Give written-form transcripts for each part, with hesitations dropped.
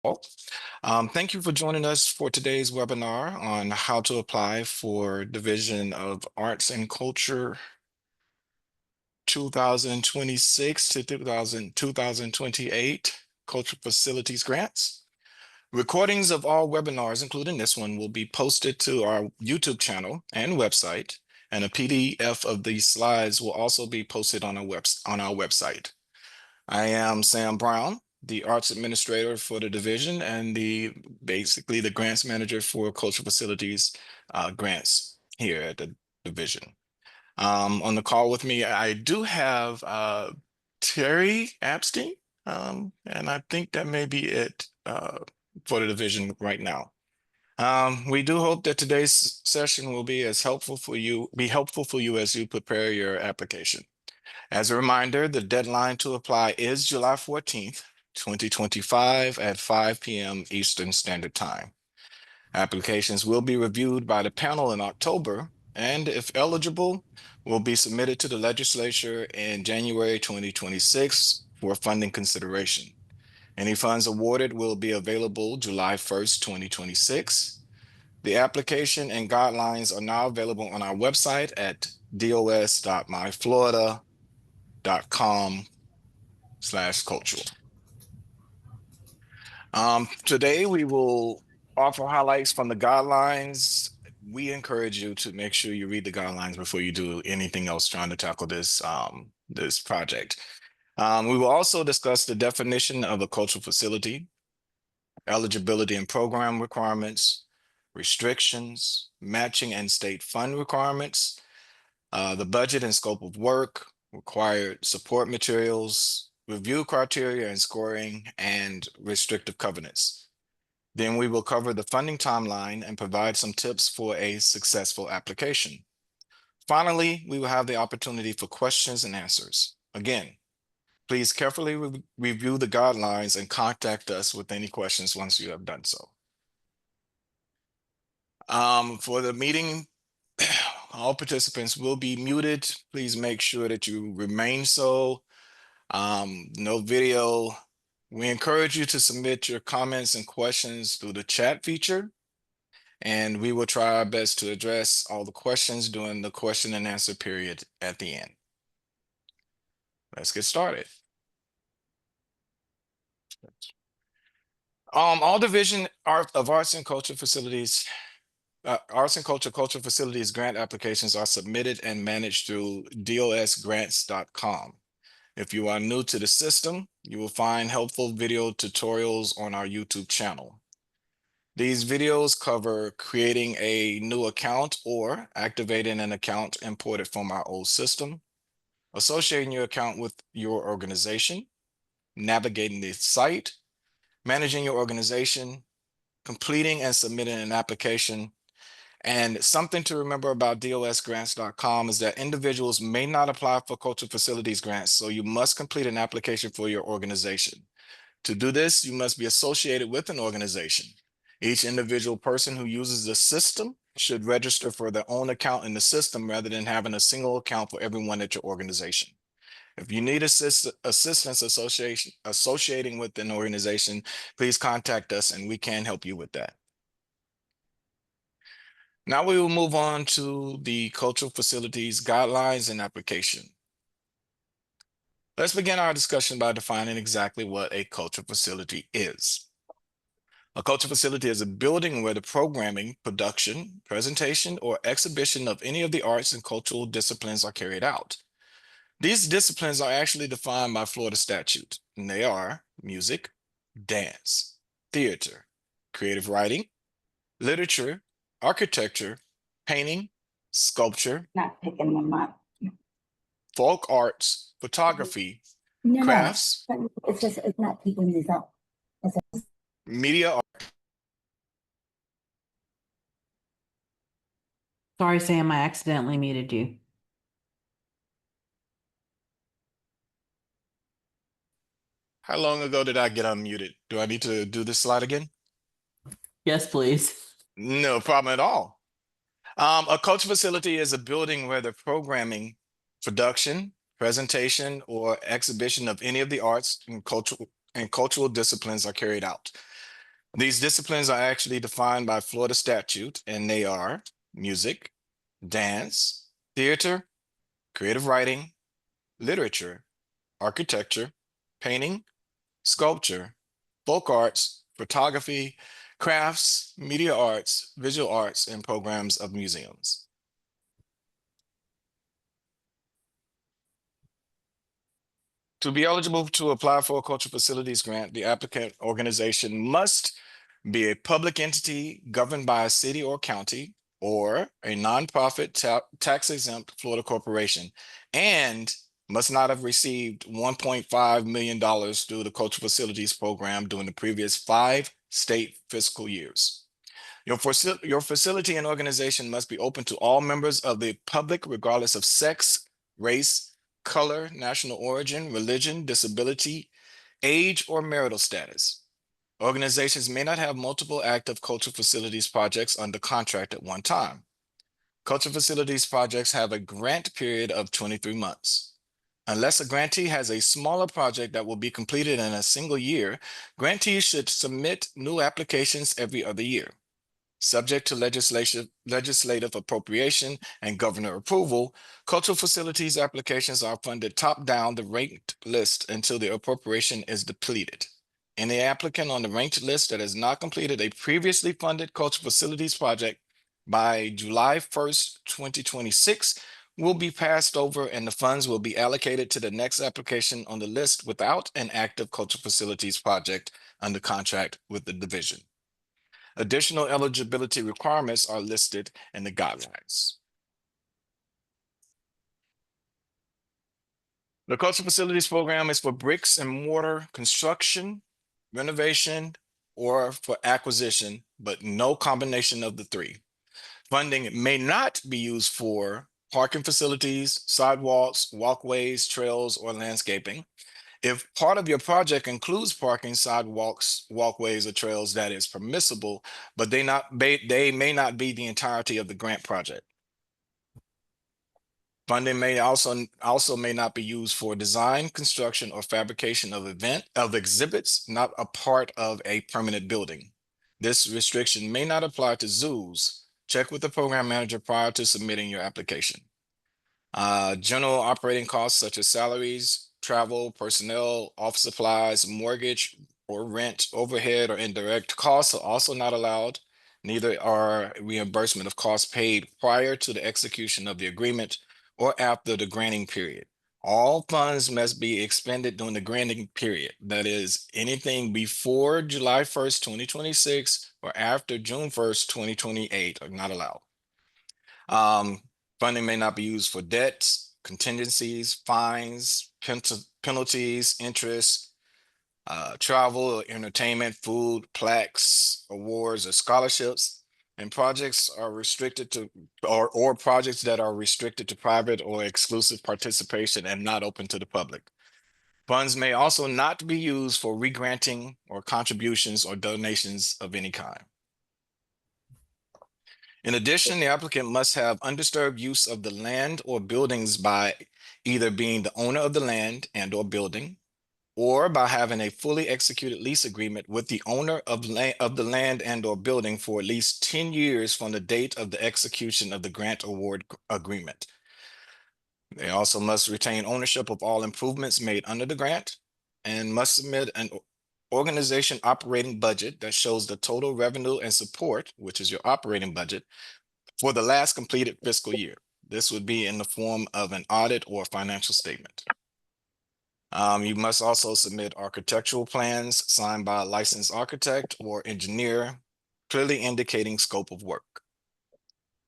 Thank you for joining us for today's webinar on how to apply for Division of Arts and Culture 2026 to 2028 Cultural Facilities Grants. Recordings of all webinars, including this one, will be posted to our YouTube channel and website, and a PDF of these slides will also be posted on our website. I am Sam Brown, the Arts Administrator for the division and basically the grants manager for cultural facilities grants here at the division. On the call with me, I do have Terry Epstein, and I think that may be it for the division right now. We do hope that today's session will be helpful for you as you prepare your application. As a reminder, the deadline to apply is July 14th, 2025 at 5 p.m. Eastern Standard Time. Applications will be reviewed by the panel in October, and if eligible, will be submitted to the legislature in January 2026 for funding consideration. Any funds awarded will be available July 1st, 2026. The application and guidelines are now available on our website at dos.myflorida.com/cultural. Today we will offer highlights from the guidelines. We encourage you to make sure you read the guidelines before you do anything else trying to tackle this project. We will also discuss the definition of a cultural facility, eligibility and program requirements, restrictions, matching and state fund requirements, the budget and scope of work, required support materials, review criteria and scoring, and restrictive covenants. Then we will cover the funding timeline and provide some tips for a successful application. Finally, we will have the opportunity for questions and answers. Again, please carefully review the guidelines and contact us with any questions once you have done so. For the meeting, all participants will be muted. Please make sure that you remain so. No video. We encourage you to submit your comments and questions through the chat feature, and we will try our best to address all the questions during the question and answer period at the end. Let's get started. All Division of Arts and Culture Facilities Cultural Facilities grant applications are submitted and managed through dosgrants.com. If you are new to the system, you will find helpful video tutorials on our YouTube channel. These videos cover creating a new account or activating an account imported from our old system, associating your account with your organization, navigating the site, managing your organization, completing and submitting an application. And something to remember about dosgrants.com is that individuals may not apply for cultural facilities grants, so you must complete an application for your organization. To do this, you must be associated with an organization. Each individual person who uses the system should register for their own account in the system rather than having a single account for everyone at your organization. If you need assistance associating with an organization, please contact us and we can help you with that. Now we will move on to the cultural facilities guidelines and application. Let's begin our discussion by defining exactly what a cultural facility is. A cultural facility is a building where the programming, production, presentation, or exhibition of any of the arts and cultural disciplines are carried out. These disciplines are actually defined by Florida statute, and they are music, dance, theater, creative writing, literature, architecture, painting, sculpture, Not picking them up. folk arts, photography, No, crafts, no, it's not picking these up. media art. Sorry, Sam, I accidentally muted you. How long ago did I get unmuted? Do I need to do this slide again? Yes, please. No problem at all. A cultural facility is a building where the programming, production, presentation, or exhibition of any of the arts and cultural disciplines are carried out. These disciplines are actually defined by Florida statute, and they are music, dance, theater, creative writing, literature, architecture, painting, sculpture, folk arts, photography, crafts, media arts, visual arts, and programs of museums. To be eligible to apply for a cultural facilities grant, the applicant organization must be a public entity governed by a city or county or a nonprofit tax exempt Florida corporation and must not have received $1.5 million through the cultural facilities program during the previous 5 state fiscal years. Your facility and organization must be open to all members of the public, regardless of sex, race, color, national origin, religion, disability, age, or marital status. Organizations may not have multiple active cultural facilities projects under contract at one time. Cultural facilities projects have a grant period of 23 months. Unless a grantee has a smaller project that will be completed in a single year, grantees should submit new applications every other year. Subject to legislative appropriation and governor approval, cultural facilities applications are funded top-down the ranked list until the appropriation is depleted. Any applicant on the ranked list that has not completed a previously funded cultural facilities project by July 1st, 2026 will be passed over and the funds will be allocated to the next application on the list without an active cultural facilities project under contract with the division. Additional eligibility requirements are listed in the guidelines. The Cultural Facilities Program is for bricks and mortar construction, renovation, or for acquisition, but no combination of the three. Funding may not be used for parking facilities, sidewalks, walkways, trails, or landscaping. If part of your project includes parking, sidewalks, walkways, or trails, that is permissible, but they may not be the entirety of the grant project. Funding may also may not be used for design, construction, or fabrication of exhibits not a part of a permanent building. This restriction may not apply to zoos. Check with the program manager prior to submitting your application. General operating costs such as salaries, travel, personnel, office supplies, mortgage or rent, overhead, or indirect costs are also not allowed. Neither are reimbursement of costs paid prior to the execution of the agreement or after the granting period. All funds must be expended during the granting period. That is, anything before July 1st, 2026 or after June 1st, 2028 are not allowed. Funding may not be used for debts, contingencies, fines, penalties, interest, travel, entertainment, food, plaques, awards, or scholarships. And projects are restricted to, or projects that are restricted to private or exclusive participation and not open to the public. Funds may also not be used for regranting or contributions or donations of any kind. In addition, the applicant must have undisturbed use of the land or buildings by either being the owner of the land and or building, or by having a fully executed lease agreement with the owner of the land and or building for at least 10 years from the date of the execution of the grant award agreement. They also must retain ownership of all improvements made under the grant and must submit an organization operating budget that shows the total revenue and support, which is your operating budget, for the last completed fiscal year. This would be in the form of an audit or financial statement. You must also submit architectural plans signed by a licensed architect or engineer, clearly indicating scope of work.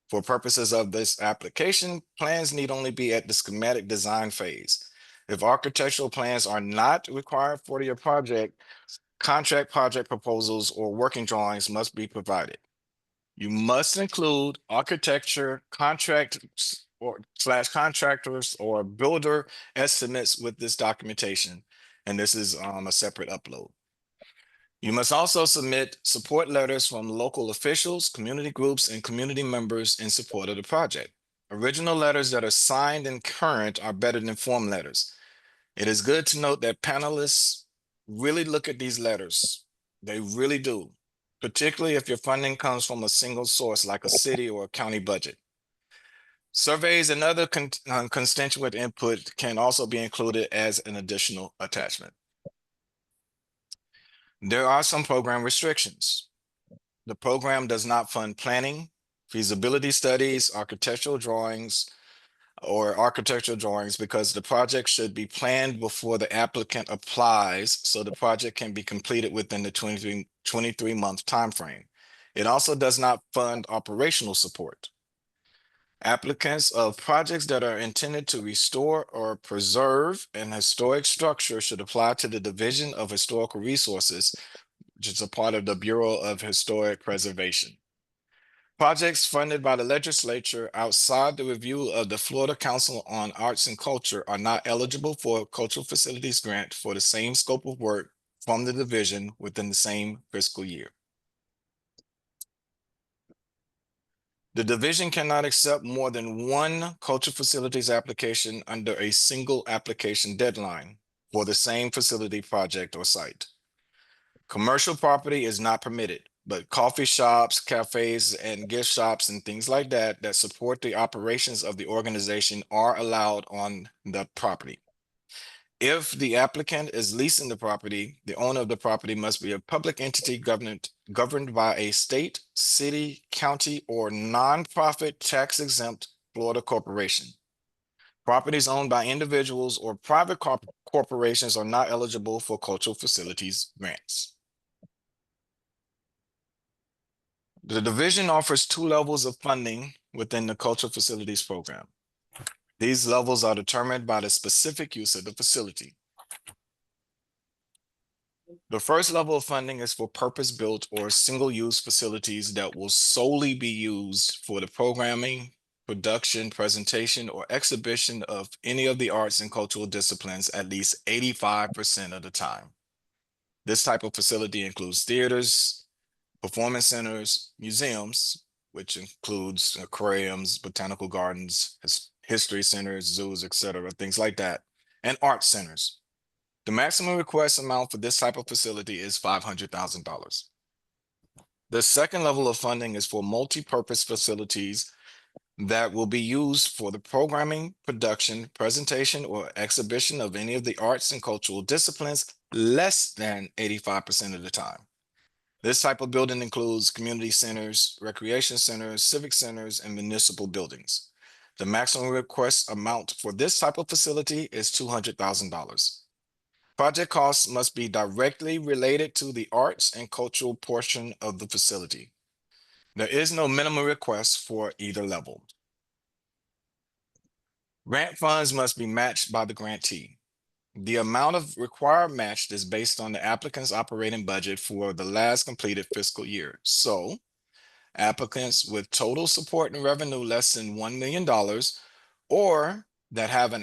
For purposes of this application, plans need only be at the schematic design phase. If architectural plans are not required for your project, contract project proposals or working drawings must be provided. You must include architecture, contractors or builder estimates with this documentation, and this is a separate upload. You must also submit support letters from local officials, community groups, and community members in support of the project. Original letters that are signed and current are better than form letters. It is good to note that panelists really look at these letters. They really do. particularly if your funding comes from a single source like a city or a county budget. Surveys and other constituent input can also be included as an additional attachment. There are some program restrictions. The program does not fund planning, feasibility studies, architectural drawings because the project should be planned before the applicant applies so the project can be completed within the 23-month timeframe. It also does not fund operational support. Applicants of projects that are intended to restore or preserve an historic structure should apply to the Division of Historical Resources, which is a part of the Bureau of Historic Preservation. Projects funded by the legislature outside the review of the Florida Council on Arts and Culture are not eligible for a cultural facilities grant for the same scope of work from the division within the same fiscal year. The division cannot accept more than one cultural facilities application under a single application deadline for the same facility, project, or site. Commercial property is not permitted, but coffee shops, cafes, and gift shops and things like that that support the operations of the organization are allowed on the property. If the applicant is leasing the property, the owner of the property must be a public entity governed by a state, city, county, or nonprofit tax-exempt Florida corporation. Properties owned by individuals or private corporations are not eligible for cultural facilities grants. The division offers 2 levels of funding within the cultural facilities program. These levels are determined by the specific use of the facility. The first level of funding is for purpose-built or single-use facilities that will solely be used for the programming, production, presentation, or exhibition of any of the arts and cultural disciplines at least 85% of the time. This type of facility includes theaters, performance centers, museums, which includes aquariums, botanical gardens, history centers, zoos, etc., things like that, and art centers. The maximum request amount for this type of facility is $500,000. The second level of funding is for multi-purpose facilities that will be used for the programming, production, presentation, or exhibition of any of the arts and cultural disciplines less than 85% of the time. This type of building includes community centers, recreation centers, civic centers, and municipal buildings. The maximum request amount for this type of facility is $200,000. Project costs must be directly related to the arts and cultural portion of the facility. There is no minimum request for either level. Grant funds must be matched by the grantee. The amount of required match is based on the applicant's operating budget for the last completed fiscal year. So applicants with total support and revenue less than $1 million or that have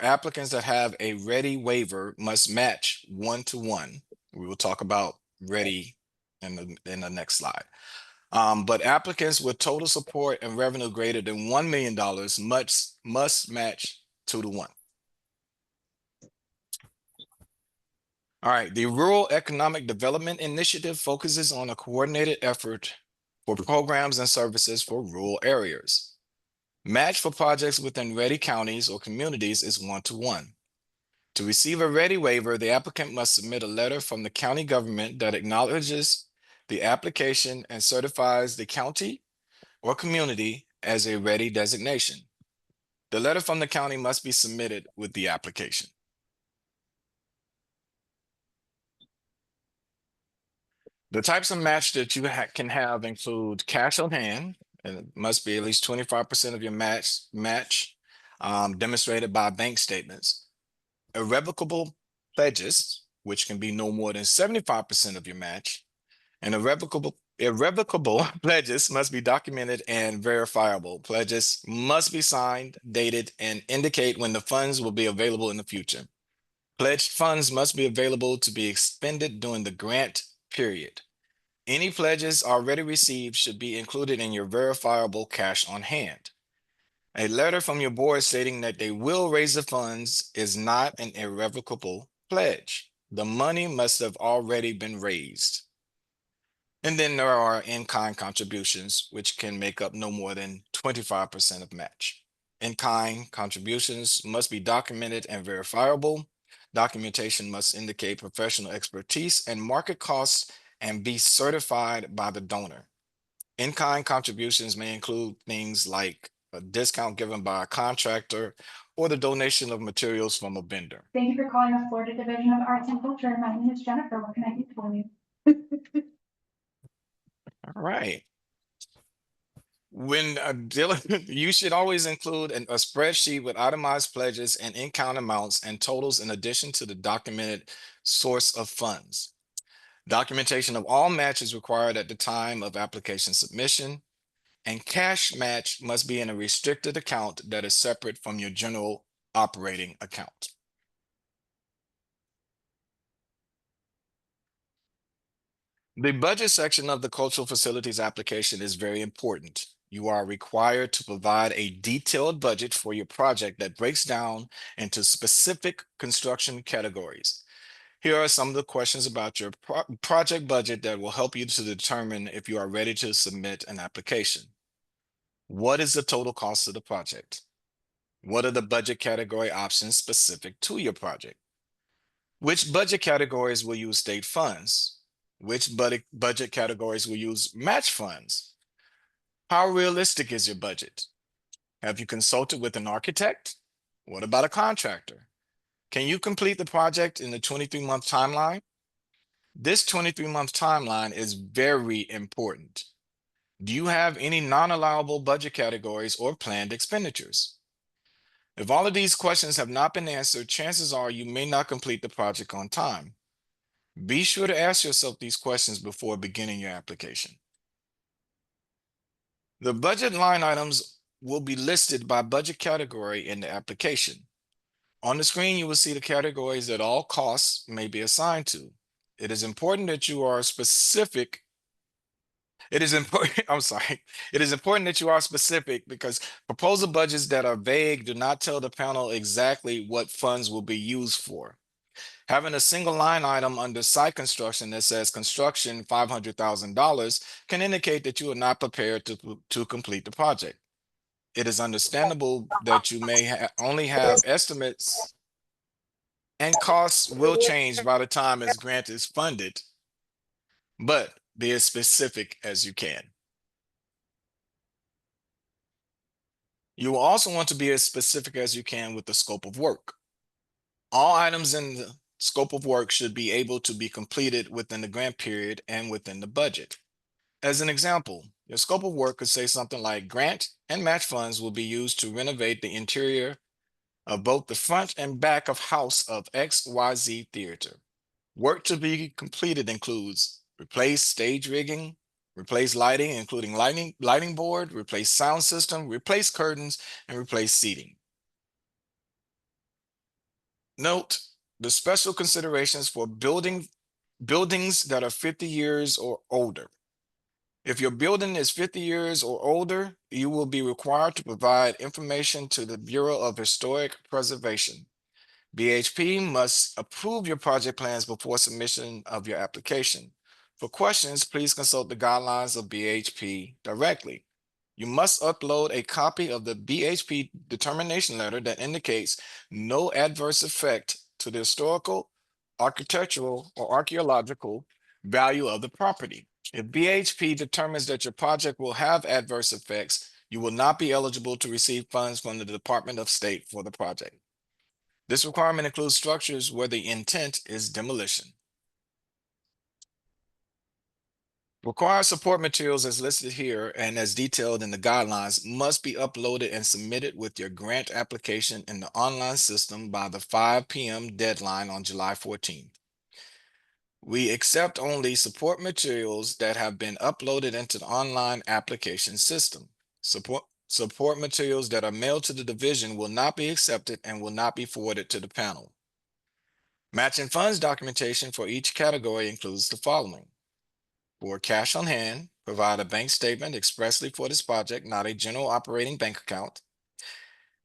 applicants that have a ready waiver must match 1-to-1. We will talk about ready in the next slide. But applicants with total support and revenue greater than $1 million must match 2-to-1. All right, the Rural Economic Development Initiative focuses on a coordinated effort for programs and services for rural areas. Match for projects within ready counties or communities is 1-to-1. To receive a ready waiver, the applicant must submit a letter from the county government that acknowledges the application and certifies the county or community as a ready designation. The letter from the county must be submitted with the application. The types of match that you can have include cash on hand, and it must be at least 25% of your match demonstrated by bank statements. Irrevocable pledges, which can be no more than 75% of your match, and irrevocable pledges must be documented and verifiable. Pledges must be signed, dated, and indicate when the funds will be available in the future. Pledged funds must be available to be expended during the grant period. Any pledges already received should be included in your verifiable cash on hand. A letter from your board stating that they will raise the funds is not an irrevocable pledge. The money must have already been raised. And then there are in-kind contributions, which can make up no more than 25% of match. In-kind contributions must be documented and verifiable. Documentation must indicate professional expertise and market costs and be certified by the donor. In-kind contributions may include things like a discount given by a contractor or the donation of materials from a vendor. Thank you for calling the Florida Division of Arts and Culture. My name is Jennifer. What can I do for you? All right. When dealing, you should always include a spreadsheet with itemized pledges and in-count amounts and totals in addition to the documented source of funds. Documentation of all matches required at the time of application submission, and cash match must be in a restricted account that is separate from your general operating account. The budget section of the cultural facilities application is very important. You are required to provide a detailed budget for your project that breaks down into specific construction categories. Here are some of the questions about your project budget that will help you to determine if you are ready to submit an application. What is the total cost of the project? What are the budget category options specific to your project? Which budget categories will use state funds? Which budget categories will use match funds? How realistic is your budget? Have you consulted with an architect? What about a contractor? Can you complete the project in the 23-month timeline? This 23-month timeline is very important. Do you have any non-allowable budget categories or planned expenditures? If all of these questions have not been answered, chances are you may not complete the project on time. Be sure to ask yourself these questions before beginning your application. The budget line items will be listed by budget category in the application. On the screen, you will see the categories that all costs may be assigned to. It is important that you are specific. It is important, I'm sorry. It is important that you are specific because proposal budgets that are vague do not tell the panel exactly what funds will be used for. Having a single line item under site construction that says construction $500,000 can indicate that you are not prepared to complete the project. It is understandable that you may only have estimates, and costs will change by the time this grant is funded, but be as specific as you can. You will also want to be as specific as you can with the scope of work. All items in the scope of work should be able to be completed within the grant period and within the budget. As an example, your scope of work could say something like grant and match funds will be used to renovate the interior of both the front and back of house of XYZ Theater. Work to be completed includes replace stage rigging, replace lighting, including lighting board, replace sound system, replace curtains, and replace seating. Note the special considerations for buildings that are 50 years or older. If your building is 50 years or older, you will be required to provide information to the Bureau of Historic Preservation. BHP must approve your project plans before submission of your application. For questions, please consult the guidelines of BHP directly. You must upload a copy of the BHP determination letter that indicates no adverse effect to the historical, architectural, or archaeological value of the property. If BHP determines that your project will have adverse effects, you will not be eligible to receive funds from the Department of State for the project. This requirement includes structures where the intent is demolition. Required support materials as listed here and as detailed in the guidelines must be uploaded and submitted with your grant application in the online system by the 5 p.m. deadline on July 14th. We accept only support materials that have been uploaded into the online application system. Support materials that are mailed to the division will not be accepted and will not be forwarded to the panel. Matching funds documentation for each category includes the following. For cash on hand, provide a bank statement expressly for this project, not a general operating bank account.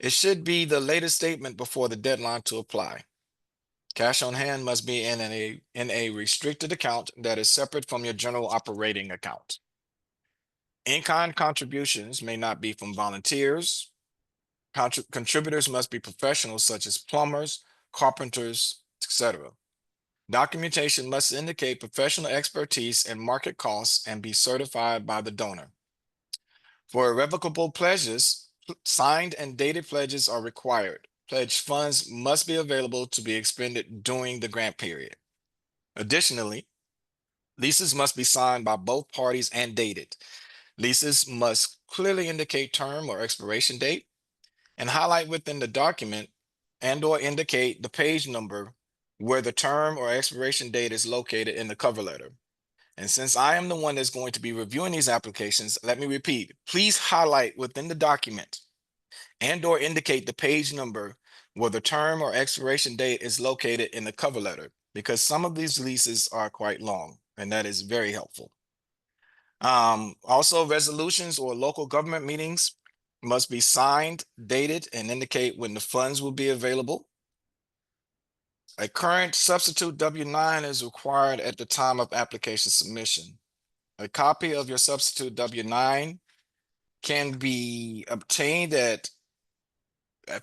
It should be the latest statement before the deadline to apply. Cash on hand must be in a restricted account that is separate from your general operating account. In-kind contributions may not be from volunteers. Contributors must be professionals such as plumbers, carpenters, etc. Documentation must indicate professional expertise and market costs and be certified by the donor. For irrevocable pledges, signed and dated pledges are required. Pledged funds must be available to be expended during the grant period. Additionally, leases must be signed by both parties and dated. Leases must clearly indicate term or expiration date and highlight within the document and/or indicate the page number where the term or expiration date is located in the cover letter. And since I am the one that's going to be reviewing these applications, let me repeat, please highlight within the document and/or indicate the page number where the term or expiration date is located in the cover letter, because some of these leases are quite long, and that is very helpful. Also, resolutions or local government meetings must be signed, dated, and indicate when the funds will be available. A current substitute W-9 is required at the time of application submission. A copy of your substitute W-9 can be obtained at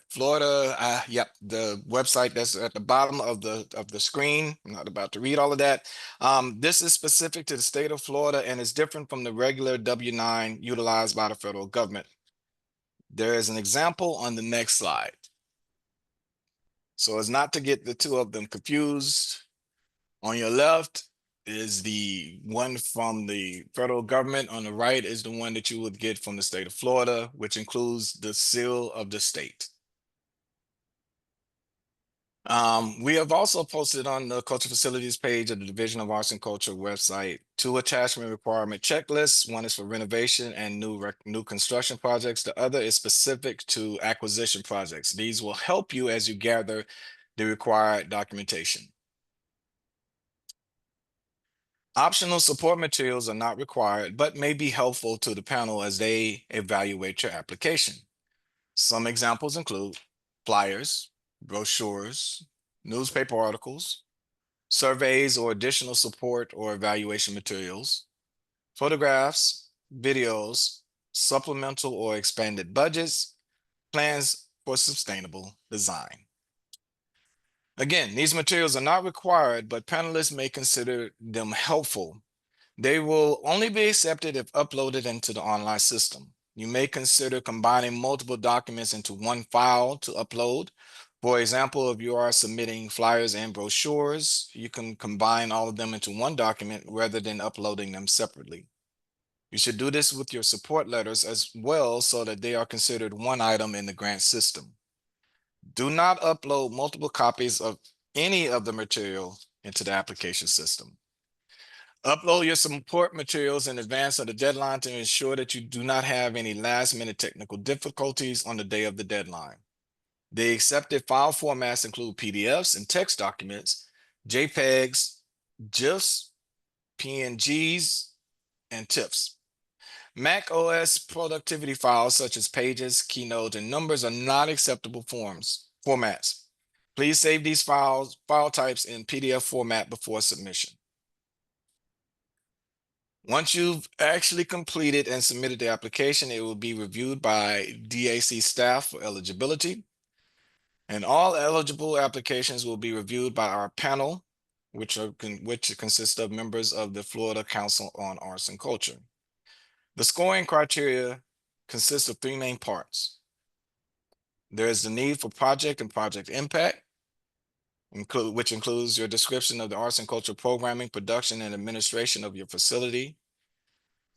Florida, the website that's at the bottom of the screen. I'm not about to read all of that. This is specific to the state of Florida and is different from the regular W-9 utilized by the federal government. There is an example on the next slide. So as not to get the two of them confused, on your left is the one from the federal government. On the right is the one that you would get from the state of Florida, which includes the seal of the state. We have also posted on the Culture Facilities page of the Division of Arts and Culture website 2 attachment requirement checklists. One is for renovation and new construction projects. The other is specific to acquisition projects. These will help you as you gather the required documentation. Optional support materials are not required, but may be helpful to the panel as they evaluate your application. Some examples include flyers, brochures, newspaper articles, surveys or additional support or evaluation materials, photographs, videos, supplemental or expanded budgets, plans for sustainable design. Again, these materials are not required, but panelists may consider them helpful. They will only be accepted if uploaded into the online system. You may consider combining multiple documents into one file to upload. For example, if you are submitting flyers and brochures, you can combine all of them into one document rather than uploading them separately. You should do this with your support letters as well so that they are considered one item in the grant system. Do not upload multiple copies of any of the material into the application system. Upload your support materials in advance of the deadline to ensure that you do not have any last-minute technical difficulties on the day of the deadline. The accepted file formats include PDFs and text documents, JPEGs, GIFs, PNGs, and TIFFs. Mac OS productivity files such as Pages, Keynote, and Numbers are not acceptable formats. Please save these file types in PDF format before submission. Once you've actually completed and submitted the application, it will be reviewed by DAC staff for eligibility. And all eligible applications will be reviewed by our panel, which consists of members of the Florida Council on Arts and Culture. The scoring criteria consists of 3 main parts. There is the need for project and project impact, which includes your description of the arts and culture programming, production, and administration of your facility,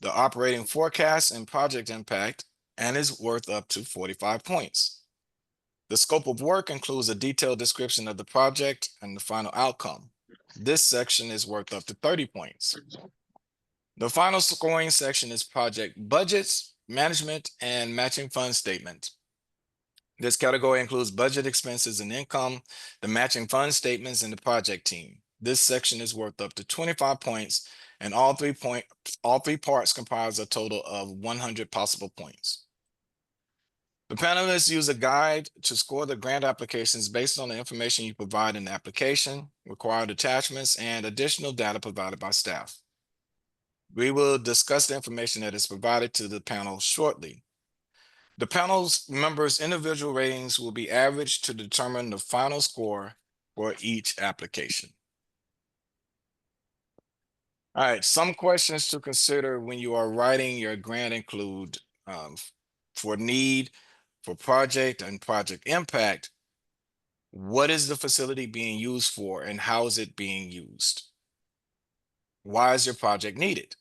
the operating forecast and project impact, and is worth up to 45 points. The scope of work includes a detailed description of the project and the final outcome. This section is worth up to 30 points. The final scoring section is project budgets, management, and matching fund statement. This category includes budget expenses and income, the matching fund statements, and the project team. This section is worth up to 25 points, and all three parts comprise a total of 100 possible points. The panelists use a guide to score the grant applications based on the information you provide in the application, required attachments, and additional data provided by staff. We will discuss the information that is provided to the panel shortly. The panel's members' individual ratings will be averaged to determine the final score for each application. All right, some questions to consider when you are writing your grant include for need, for project, and project impact. What is the facility being used for and how is it being used? Why is your project needed?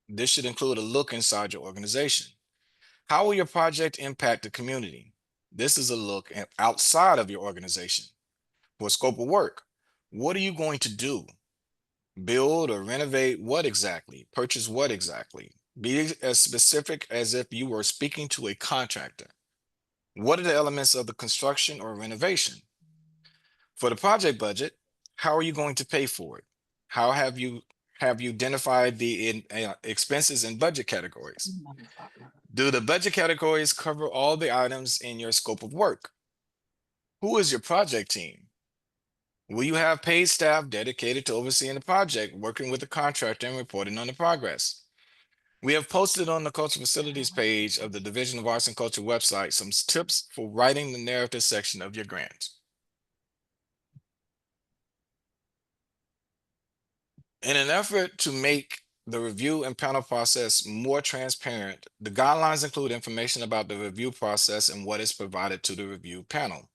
This should include a look inside your organization. How will your project impact the community? This is a look outside of your organization. For scope of work, what are you going to do? Build or renovate what exactly? Purchase what exactly? Be as specific as if you were speaking to a contractor. What are the elements of the construction or renovation? For the project budget, how are you going to pay for it? How have you identified the expenses and budget categories? Do the budget categories cover all the items in your scope of work? Who is your project team? Will you have paid staff dedicated to overseeing the project, working with the contractor and reporting on the progress? We have posted on the Cultural Facilities page of the Division of Arts and Culture website some tips for writing the narrative section of your grant. In an effort to make the review and panel process more transparent, the guidelines include information about the review process and what is provided to the review panel.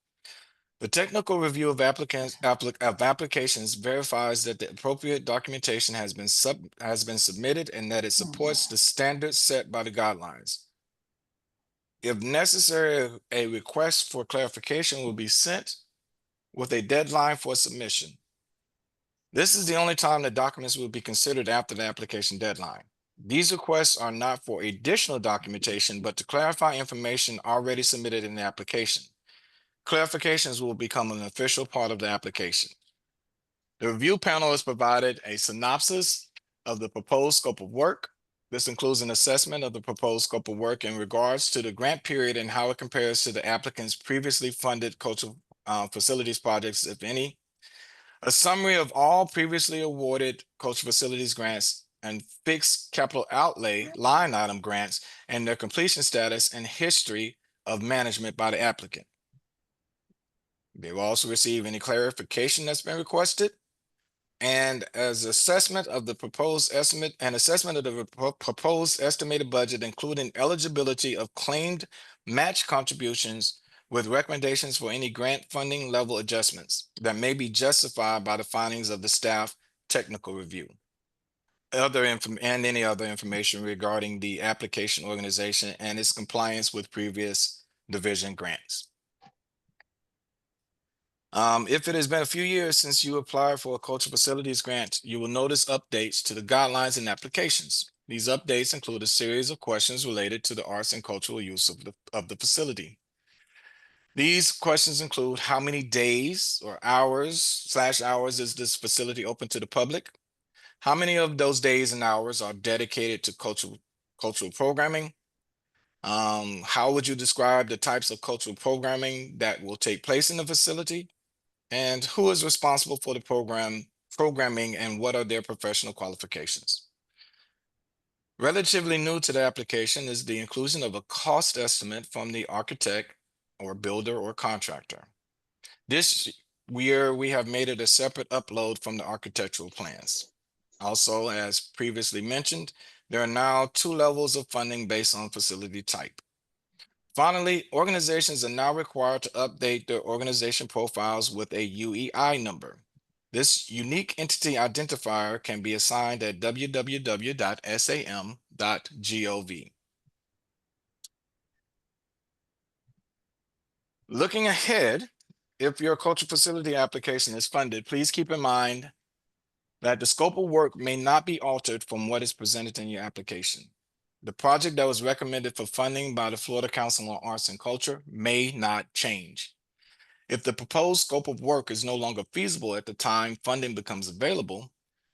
The technical review of applications verifies that the appropriate documentation has been submitted and that it supports the standards set by the guidelines. If necessary, a request for clarification will be sent with a deadline for submission. This is the only time that documents will be considered after the application deadline. These requests are not for additional documentation, but to clarify information already submitted in the application. Clarifications will become an official part of the application. The review panel has provided a synopsis of the proposed scope of work. This includes an assessment of the proposed scope of work in regards to the grant period and how it compares to the applicant's previously funded cultural facilities projects, if any. A summary of all previously awarded cultural facilities grants and fixed capital outlay line item grants and their completion status and history of management by the applicant. They will also receive any clarification that's been requested. And as assessment of the proposed estimate and assessment of the proposed estimated budget, including eligibility of claimed match contributions with recommendations for any grant funding level adjustments that may be justified by the findings of the staff technical review. And any other information regarding the application organization and its compliance with previous division grants. If it has been a few years since you applied for a cultural facilities grant, you will notice updates to the guidelines and applications. These updates include a series of questions related to the arts and cultural use of the facility. These questions include how many days or hours is this facility open to the public? How many of those days and hours are dedicated to cultural programming? How would you describe the types of cultural programming that will take place in the facility? And who is responsible for the programming and what are their professional qualifications? Relatively new to the application is the inclusion of a cost estimate from the architect or builder or contractor. This year, we have made it a separate upload from the architectural plans. Also, as previously mentioned, there are now 2 levels of funding based on facility type. Finally, organizations are now required to update their organization profiles with a UEI number. This unique entity identifier can be assigned at www.sam.gov. Looking ahead, if your cultural facility application is funded, please keep in mind that the scope of work may not be altered from what is presented in your application. The project that was recommended for funding by the Florida Council on Arts and Culture may not change. If the proposed scope of work is no longer feasible at the time funding becomes available,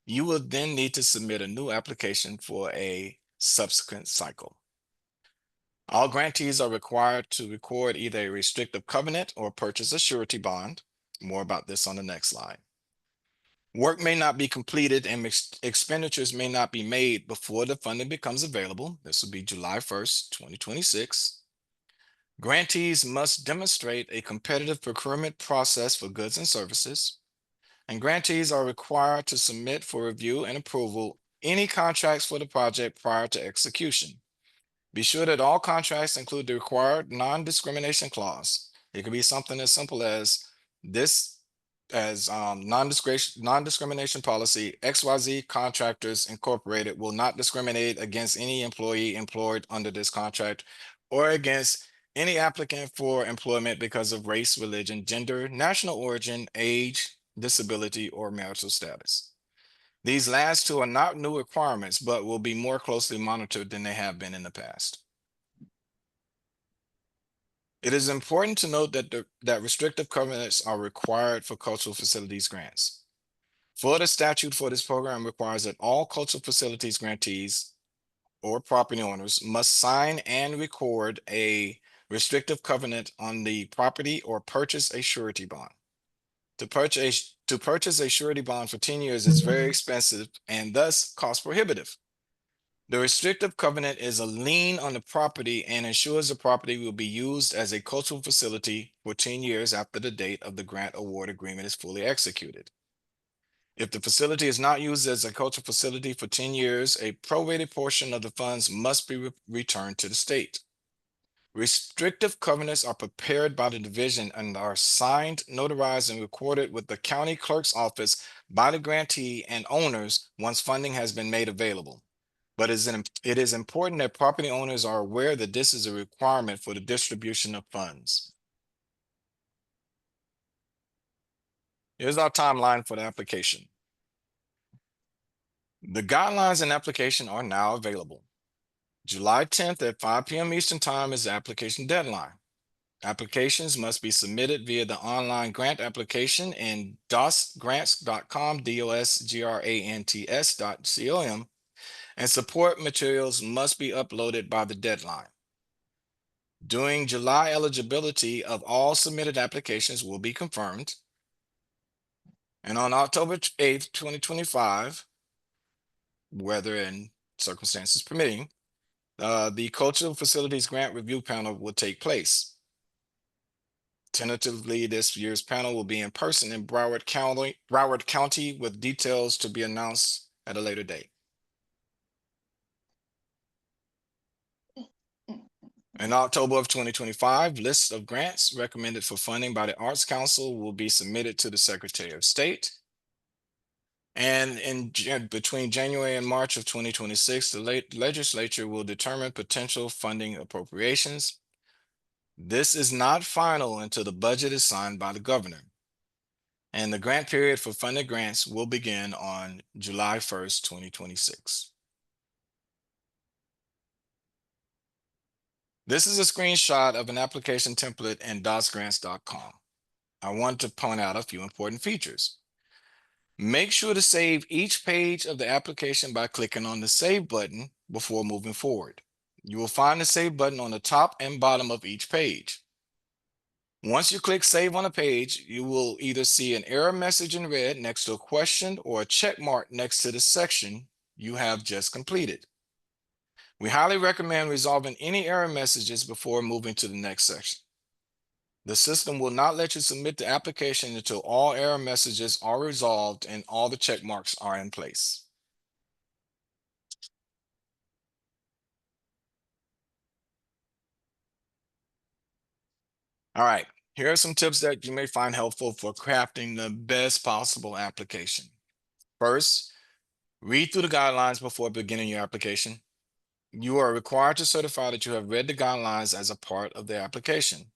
you will then need to submit a new application for a subsequent cycle. All grantees are required to record either a restrictive covenant or purchase a surety bond. More about this on the next slide. Work may not be completed and expenditures may not be made before the funding becomes available. This will be July 1st, 2026. Grantees must demonstrate a competitive procurement process for goods and services. And grantees are required to submit for review and approval any contracts for the project prior to execution. Be sure that all contracts include the required non-discrimination clause. It could be something as simple as non-discrimination policy. XYZ Contractors Incorporated will not discriminate against any employee employed under this contract or against any applicant for employment because of race, religion, gender, national origin, age, disability, or marital status. These last two are not new requirements, but will be more closely monitored than they have been in the past. It is important to note that restrictive covenants are required for cultural facilities grants. Florida statute for this program requires that all cultural facilities grantees or property owners must sign and record a restrictive covenant on the property or purchase a surety bond. To purchase a surety bond for 10 years is very expensive and thus cost prohibitive. The restrictive covenant is a lien on the property and ensures the property will be used as a cultural facility for 10 years after the date of the grant award agreement is fully executed. If the facility is not used as a cultural facility for 10 years, a prorated portion of the funds must be returned to the state. Restrictive covenants are prepared by the division and are signed, notarized, and recorded with the county clerk's office by the grantee and owners once funding has been made available. But it is important that property owners are aware that this is a requirement for the distribution of funds. Here's our timeline for the application. The guidelines and application are now available. July 10th at 5 p.m. Eastern Time is the application deadline. Applications must be submitted via the online grant application in dosgrants.com, DOSGRANTS.com, and support materials must be uploaded by the deadline. During July, eligibility of all submitted applications will be confirmed. And on October 8th, 2025, weather and circumstances permitting, the Cultural Facilities Grant Review Panel will take place. Tentatively, this year's panel will be in person in Broward County, with details to be announced at a later date. In October of 2025, lists of grants recommended for funding by the Arts Council will be submitted to the Secretary of State. And between January and March of 2026, the legislature will determine potential funding appropriations. This is not final until the budget is signed by the governor. And the grant period for funded grants will begin on July 1st, 2026. This is a screenshot of an application template in dosgrants.com. I want to point out a few important features. Make sure to save each page of the application by clicking on the Save button before moving forward. You will find the Save button on the top and bottom of each page. Once you click Save on a page, you will either see an error message in red next to a question or a check mark next to the section you have just completed. We highly recommend resolving any error messages before moving to the next section. The system will not let you submit the application until all error messages are resolved and all the check marks are in place. All right, here are some tips that you may find helpful for crafting the best possible application. First, read through the guidelines before beginning your application. You are required to certify that you have read the guidelines as a part of the application.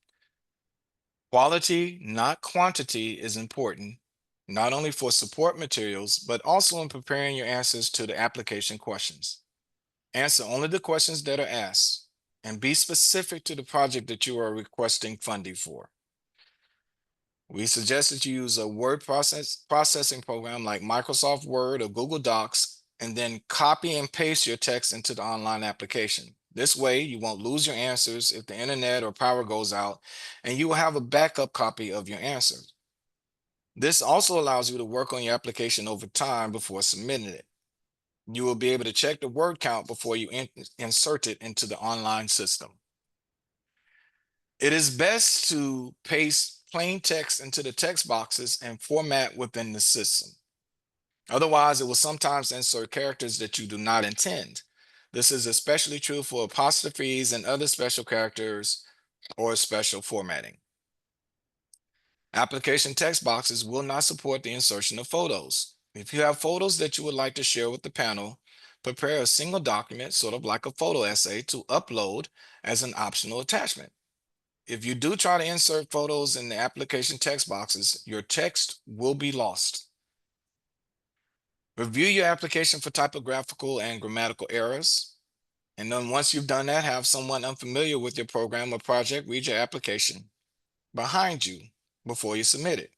Quality, not quantity, is important, not only for support materials, but also in preparing your answers to the application questions. Answer only the questions that are asked, and be specific to the project that you are requesting funding for. We suggest that you use a word processing program like Microsoft Word or Google Docs, and then copy and paste your text into the online application. This way, you won't lose your answers if the internet or power goes out, and you will have a backup copy of your answers. This also allows you to work on your application over time before submitting it. You will be able to check the word count before you insert it into the online system. It is best to paste plain text into the text boxes and format within the system. Otherwise, it will sometimes insert characters that you do not intend. This is especially true for apostrophes and other special characters or special formatting. Application text boxes will not support the insertion of photos. If you have photos that you would like to share with the panel, prepare a single document, sort of like a photo essay, to upload as an optional attachment. If you do try to insert photos in the application text boxes, your text will be lost. Review your application for typographical and grammatical errors. And then once you've done that, have someone unfamiliar with your program or project read your application behind you before you submit it.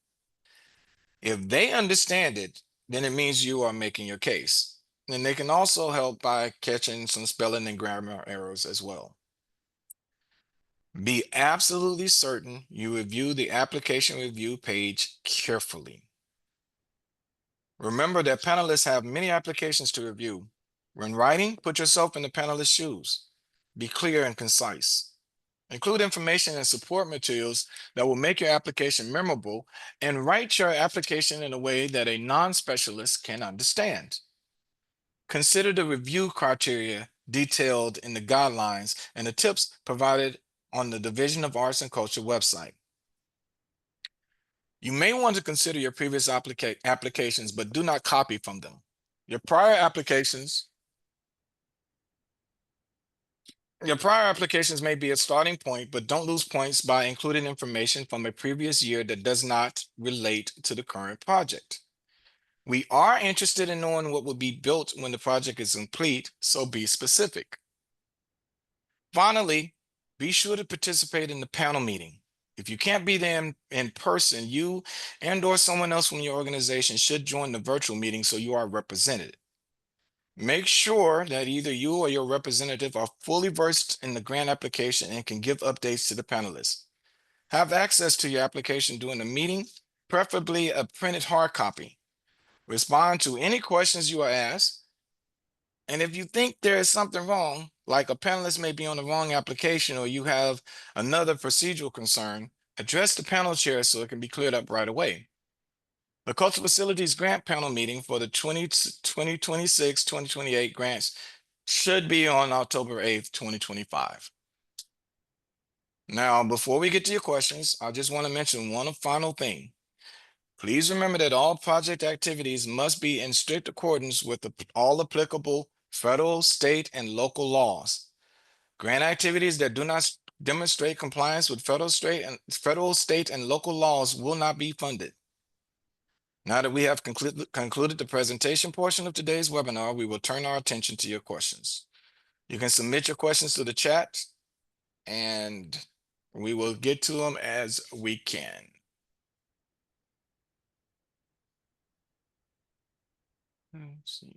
If they understand it, then it means you are making your case. And they can also help by catching some spelling and grammar errors as well. Be absolutely certain you review the application review page carefully. Remember that panelists have many applications to review. When writing, put yourself in the panelist's shoes. Be clear and concise. Include information and support materials that will make your application memorable, and write your application in a way that a non-specialist can understand. Consider the review criteria detailed in the guidelines and the tips provided on the Division of Arts and Culture website. You may want to consider your previous applications, but do not copy from them. Your prior applications may be a starting point, but don't lose points by including information from a previous year that does not relate to the current project. We are interested in knowing what will be built when the project is complete, so be specific. Finally, be sure to participate in the panel meeting. If you can't be there in person, you and/or someone else from your organization should join the virtual meeting so you are represented. Make sure that either you or your representative are fully versed in the grant application and can give updates to the panelists. Have access to your application during the meeting, preferably a printed hard copy. Respond to any questions you are asked. And if you think there is something wrong, like a panelist may be on the wrong application or you have another procedural concern, address the panel chair so it can be cleared up right away. The Cultural Facilities Grant Panel meeting for the 2026-2028 grants should be on October 8th, 2025. Now, before we get to your questions, I just want to mention one final thing. Please remember that all project activities must be in strict accordance with all applicable federal, state, and local laws. Grant activities that do not demonstrate compliance with federal, state, and local laws will not be funded. Now that we have concluded the presentation portion of today's webinar, we will turn our attention to your questions. You can submit your questions to the chat, and we will get to them as we can. Let's see.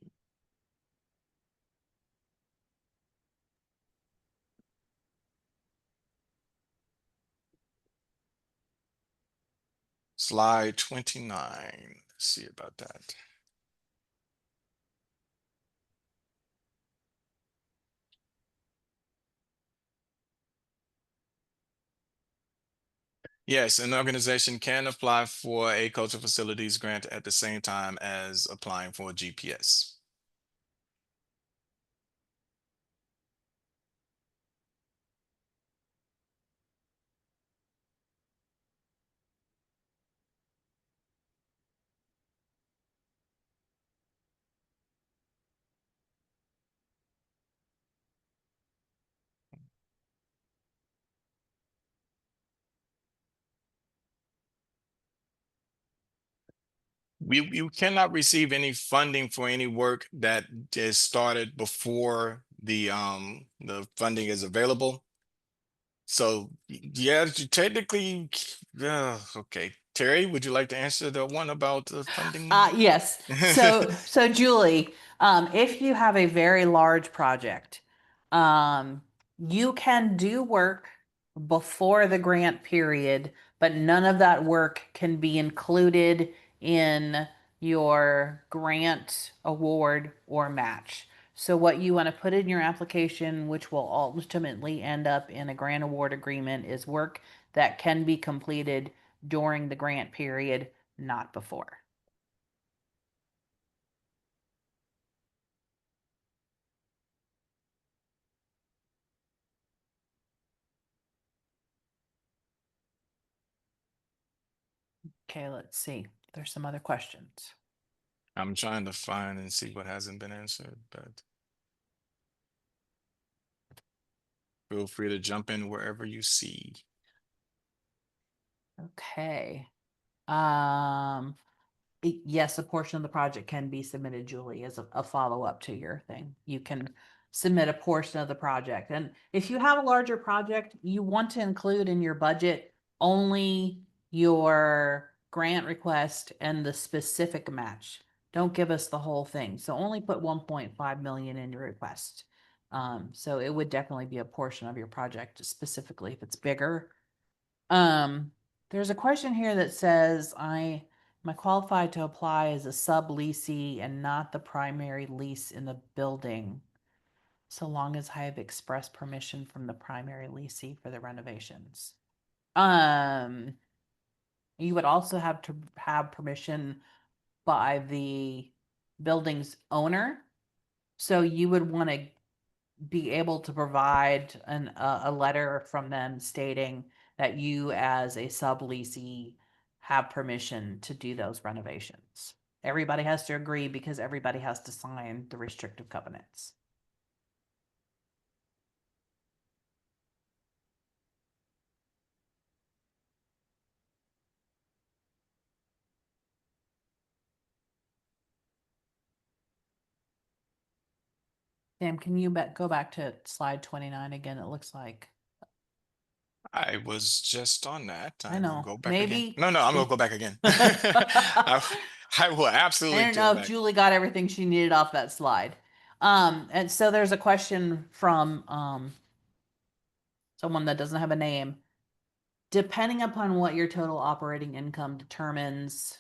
Slide 29. Let's see about that. Yes, an organization can apply for a cultural facilities grant at the same time as applying for a GPS. You cannot receive any funding for any work that is started before the funding is available. So yeah, technically, okay. Terry, would you like to answer the one about the funding? Yes. So Julie, if you have a very large project, you can do work before the grant period, but none of that work can be included in your grant award or match. So what you want to put in your application, which will ultimately end up in a grant award agreement, is work that can be completed during the grant period, not before. Okay, let's see. There's some other questions. I'm trying to find and see what hasn't been answered, but feel free to jump in wherever you see. Okay. Yes, a portion of the project can be submitted, Julie, as a follow-up to your thing. You can submit a portion of the project. And if you have a larger project, you want to include in your budget only your grant request and the specific match. Don't give us the whole thing. So only put 1.5 million in your request. So it would definitely be a portion of your project, specifically if it's bigger. There's a question here that says, am I qualified to apply as a subleasee and not the primary lease in the building, so long as I have expressed permission from the primary leasee for the renovations? You would also have to have permission by the building's owner. So you would want to be able to provide a letter from them stating that you as a subleasee have permission to do those renovations. Everybody has to agree because everybody has to sign the restrictive covenants. Sam, can you go back to slide 29 again? It looks like. I was just on that. I will know. go back Maybe- again. No, I'm gonna go back again. I will I absolutely don't go know if back. Julie got everything she needed off that slide. And so there's a question from someone that doesn't have a name. Depending upon what your total operating income determines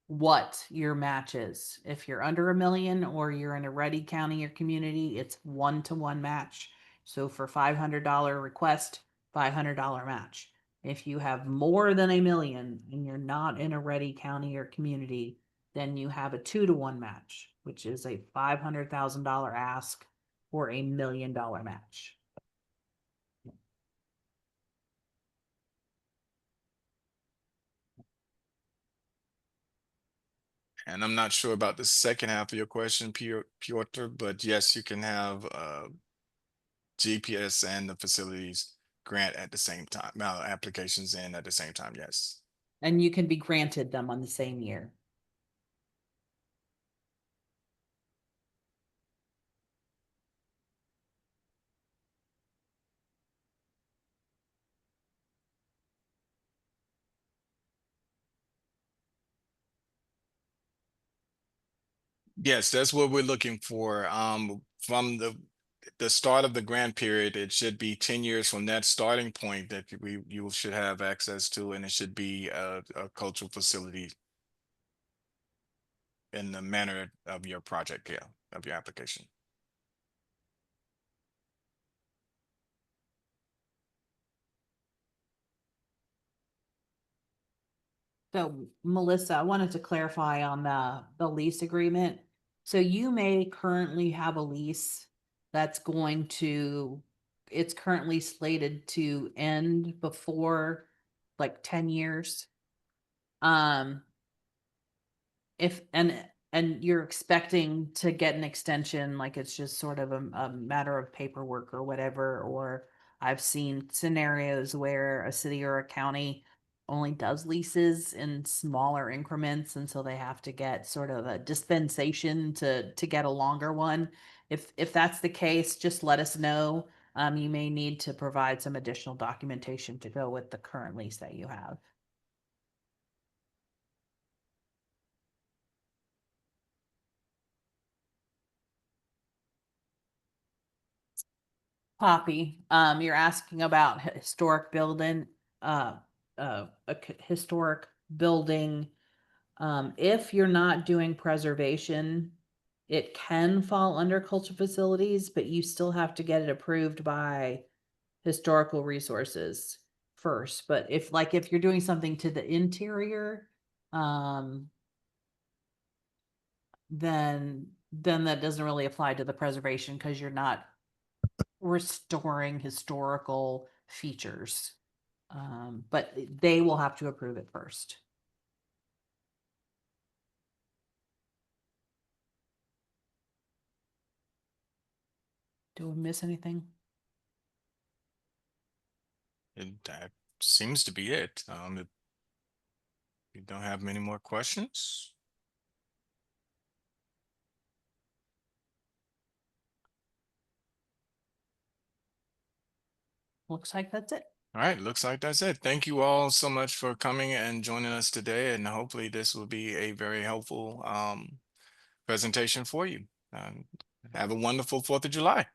what your match is. If you're under $1 million or you're in a Ready County or community, it's 1-to-1 match. So for $500 request, $500 match. If you have more than $1 million and you're not in a Ready County or community, then you have a 2-to-1 match, which is a $500,000 ask for $1 million match. And I'm not sure about the second half of your question, Piotr, but yes, you can have GPS and the facilities grant at the same time. Applications in at the same time, yes. And you can be granted them on the same year. Yes, that's what we're looking for. From the start of the grant period, it should be 10 years from that starting point that you should have access to, and it should be a cultural facility in the manner of your project, yeah, of your application. So Melissa, I wanted to clarify on the lease agreement. So you may currently have a lease that's it's currently slated to end before like 10 years. If and you're expecting to get an extension, like it's just sort of a matter of paperwork or whatever, or I've seen scenarios where a city or a county only does leases in smaller increments, and so they have to get sort of a dispensation to get a longer one. If that's the case, just let us know. You may need to provide some additional documentation to go with the current lease that you have. Copy. You're asking about historic building, historic building. If you're not doing preservation, it can fall under cultural facilities, but you still have to get it approved by historical resources first. But if you're doing something to the interior, then that doesn't really apply to the preservation because you're not restoring historical features. But they will have to approve it first. Do we miss anything? That seems to be it. If you don't have many more questions. Looks like that's it. All right, looks like that's it. Thank you all so much for coming and joining us today, and hopefully this will be a very helpful presentation for you. Have a wonderful 4th of July.